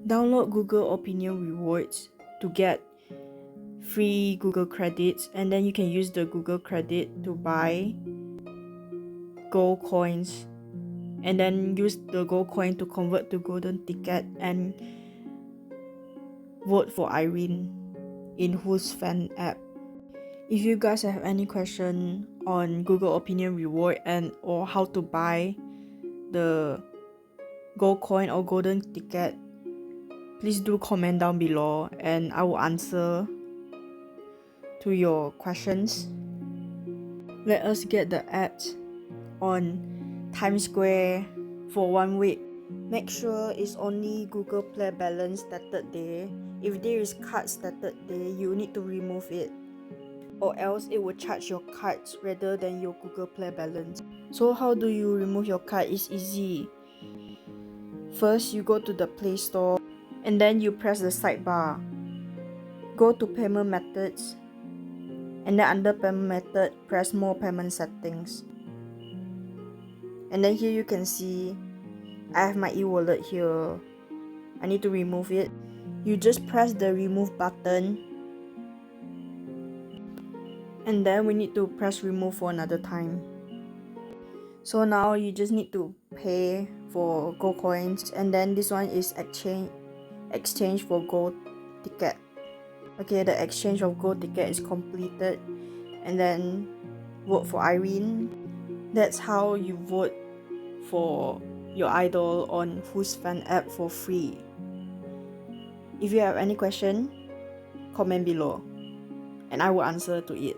Download Google Opinion Rewards to get free Google credits, and then you can use the Google credit to buy gold coins, and then use the gold coin to convert to golden ticket and vote for Irene in Whosfan app. If you guys have any question on Google Opinion Reward and or how to buy the gold coin or golden ticket, please do comment down below and I will answer to your questions. Let us get the ads on Times Square for 1 week. Make sure it's only Google Play balance started day. If there is card started day, you need to remove it, or else it will charge your cards rather than your Google Play balance. So how do you remove your card? It's easy. First, you go to the Play Store and then you press the sidebar. Go to payment methods, and then under payment method, press more payment settings. And then here you can see I have my e-wallet here. I need to remove it. You just press the remove button, and then we need to press remove for another time. So now you just need to pay for gold coins, and then this one is exchange for gold ticket. Okay, the exchange of gold ticket is completed, and then vote for Irene. That's how you vote for your idol on Whosfan app for free. If you have any question, comment below and I will answer to it.